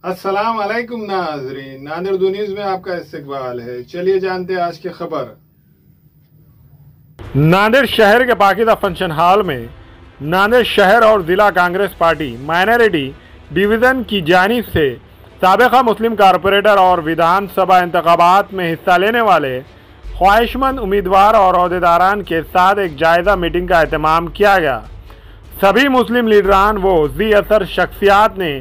अस्सलाम वालेकुम नाज़रीन, नांदेड़ न्यूज़ में आपका इस्तकबाल है। चलिए जानते हैं आज की खबर। नांदेड़ शहर के पाकिदा फंक्शन हॉल में नांदेड़ शहर और ज़िला कांग्रेस पार्टी माइनॉरिटी डिवीज़न की जानिब से साबिक़ा मुस्लिम कारपोरेटर और विधानसभा इंतखाबात में हिस्सा लेने वाले ख्वाहिशमंद उम्मीदवार और अहदेदारान के साथ एक जायज़ा मीटिंग का एहतमाम किया गया। सभी मुस्लिम लीडरान व ज़ी असर शख्सियात ने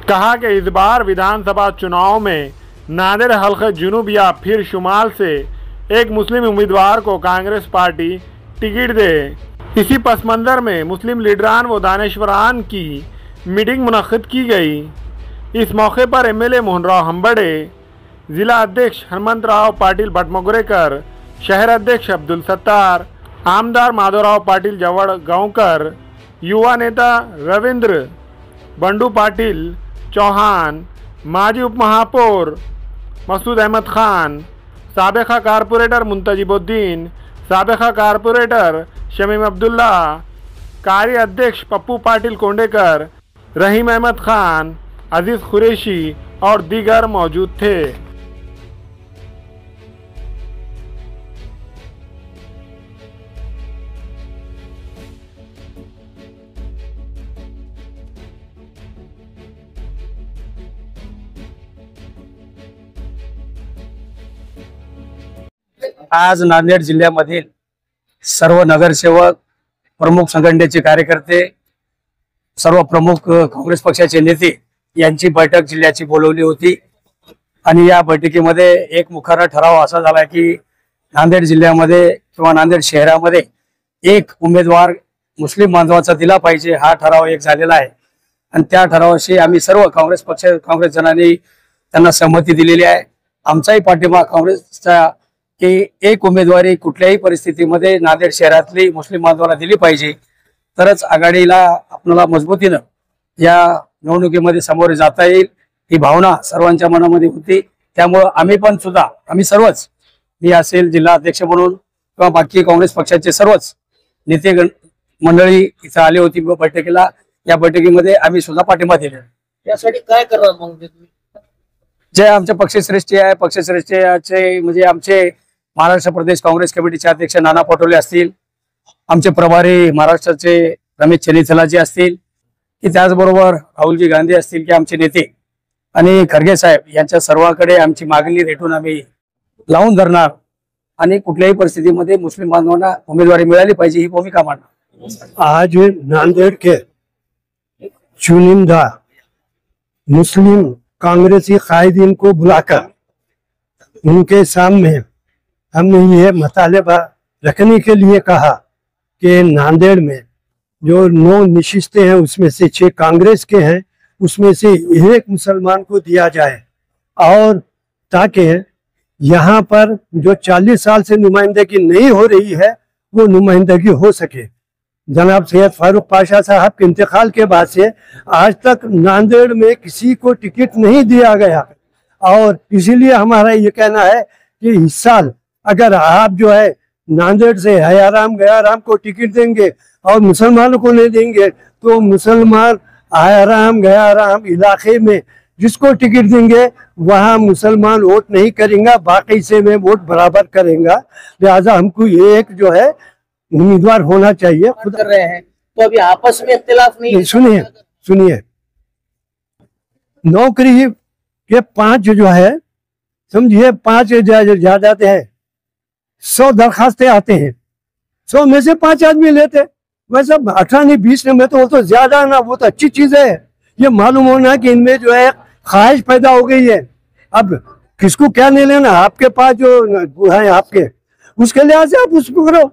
कहा कि इस बार विधानसभा चुनाव में नांदेड़ हल्क़े जुनूब या फिर शुमाल से एक मुस्लिम उम्मीदवार को कांग्रेस पार्टी टिकट दे। इसी पस मंज़र में मुस्लिम लीडरान व दानिशवरान की मीटिंग मुनक़्क़िद की गई। इस मौके पर एमएलए मोहनराव हम्बड़े, ज़िला अध्यक्ष हनुमंतराव पाटिल भटमगुरेकर, शहर अध्यक्ष अब्दुल सत्तार, आमदार माधवराव पाटिल जवड़ गांवकर, युवा नेता रविंद्र बंडू पाटिल चौहान, माजी उप महापौर मसूद अहमद खान, साबिक़ा कारपोरेटर मुंतजिबुद्दीन, साबिक़ा कारपोरेटर शमीम अब्दुल्ला, कार्य अध्यक्ष पप्पू पाटिल कोंडेकर, रहीम अहमद खान, अजीज़ कुरैशी और दीगर मौजूद थे। आज नांदेड जिल्ह्यामधील सर्व नगरसेवक, प्रमुख संघटनेचे कार्यकर्ते, सर्व प्रमुख काँग्रेस पक्षाचे नेते यांची बैठक जिल्ह्याची बोलवली होती आणि या बैठकीमध्ये एक मुखर ठराव असा झाला की नांदेड जिल्ह्यामध्ये किंवा नांदेड शहरामध्ये एक उमेदवार मुस्लिम बांधवाचा दिला पाहिजे, हा ठराव एक झालेला आहे। आणि त्या ठरावाशी आम्ही सर्व काँग्रेस जनांनी त्यांना सहमती दिलेली आहे। आमचाही पाठिंबा काँग्रेसचा की एक उमेदवारी कुठल्याही परिस्थितीमध्ये नांदेड शहरातली मुस्लिम बांधवांना दिली पाहिजे, तरच आघाडीला आपल्याला मजबूतीनं या निवडणुकीमध्ये सामोरे जाता येईल, ही भावना सर्वांच्या मनामध्ये होती। त्यामुळे आम्ही सर्वच, मी असेल जिल्हा अध्यक्ष म्हणून किंवा बाकी काँग्रेस पक्षाचे सर्वच नेते मंडळी इथं आले होती बैठकीला। या बैठकीमध्ये आम्ही सुद्धा पाठिंबा दिला। यासाठी काय करणार मग तुम्ही? जे आमचे पक्षश्रेष्ठी आहे, पक्षश्रेष्ठीचे म्हणजे आमचे महाराष्ट्र प्रदेश काँग्रेस कमिटीचे अध्यक्ष नाना पटोले असतील, आमचे प्रभारी महाराष्ट्राचे रमेश चेन्नीथलाजी असतील, की त्याचबरोबर राहुलजी गांधी असतील, की आमचे नेते आणि खरगे साहेब यांच्या सर्वांकडे आमची मागणी रेटून आम्ही लावून धरणार आणि कुठल्याही परिस्थितीमध्ये मुस्लिम बांधवांना उमेदवारी मिळाली पाहिजे, ही भूमिका मांडणार। आज नांदेड़ के चुनिंदा मुस्लिम कांग्रेसी कायदीन को बुलाकर उनके सामने हमने ये मुतालबा रखने के लिए कहा कि नांदेड़ में जो 9 नशिस्तें हैं उसमें से 6 कांग्रेस के हैं, उसमें से एक मुसलमान को दिया जाए और ताकि यहाँ पर जो 40 साल से नुमाइंदगी नहीं हो रही है वो नुमाइंदगी हो सके। जनाब सैयद फारूक पाशा साहब के इंतकाल के बाद से आज तक नांदेड़ में किसी को टिकट नहीं दिया गया और इसीलिए हमारा ये कहना है कि इस साल अगर आप जो है नांदेड़ से हयाराम गयाराम को टिकट देंगे और मुसलमानों को नहीं देंगे तो मुसलमान हयाराम गयाराम इलाके में जिसको टिकट देंगे वहाँ मुसलमान वोट नहीं करेंगे, बाकी से में वोट बराबर करेंगे। लिहाजा हमको ये एक जो है उम्मीदवार होना चाहिए। खुद कर रहे हैं तो अभी आपस में इख्तिलाफ नहीं। सुनिए नौकरी के 5 जो है समझिए 5 ज्यादा है, 100 दरखास्तें आते हैं, 100 में से 5 आदमी लेते, वैसे 18-20 में तो वो तो ज्यादा ना, वो तो अच्छी चीज है। ये मालूम होना कि इनमें जो है ख्वाहिश पैदा हो गई है। अब किसको क्या नहीं लेना, आपके पास जो है आपके उसके लिहाज से आप उसको करो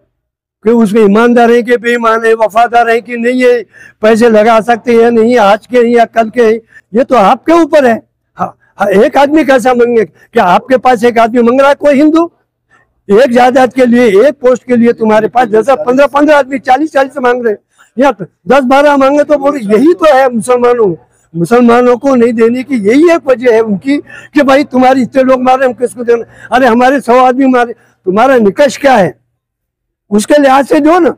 कि उसमें ईमानदार है कि बेईमान है, वफादार है कि नहीं, है पैसे लगा सकते हैं नहीं, आज के या कल के, ये तो आपके ऊपर है। एक आदमी कैसा मांगे कि आपके पास एक आदमी मांग रहा है, कोई हिंदू एक जायदाद के लिए, एक पोस्ट के लिए तुम्हारे पास 10-15 आदमी 40 मांग रहे, या 10-12 मांगे तो बोलो यही तो है मुसलमानों को नहीं देने की यही एक वजह है उनकी कि भाई तुम्हारे इतने लोग मारे, हम किसको देना, अरे हमारे 100 आदमी मारे, तुम्हारा निकष क्या है उसके लिहाज से जो ना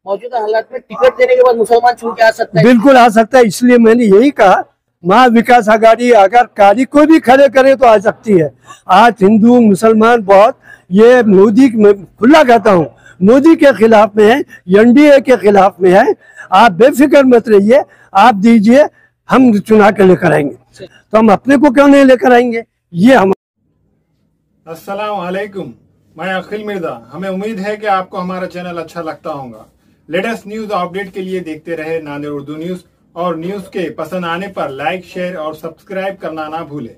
मौजूदा हालात में टिकट देने के बाद मुसलमान छूट के आ सकता है। बिल्कुल आ सकता है, इसलिए मैंने यही कहा महा विकास आघाड़ी अगर कारी को भी खड़े करे तो आ सकती है। आज हिंदू मुसलमान बहुत ये मोदी खुला कहता हूँ मोदी के खिलाफ में है, एनडीए के खिलाफ में है। आप बेफिक्र मत रहिए, आप दीजिए, हम चुनाव के लेकर आएंगे। तो हम अपने को क्यों नहीं लेकर आएंगे? ये हम। अस्सलाम वालेकुम, मैं अखिल मिर्जा। हमें उम्मीद है कि आपको हमारा चैनल अच्छा लगता होगा। लेटेस्ट न्यूज अपडेट के लिए देखते रहे नांदेड़ उर्दू न्यूज, और न्यूज के पसंद आने पर लाइक, शेयर और सब्सक्राइब करना ना भूलें।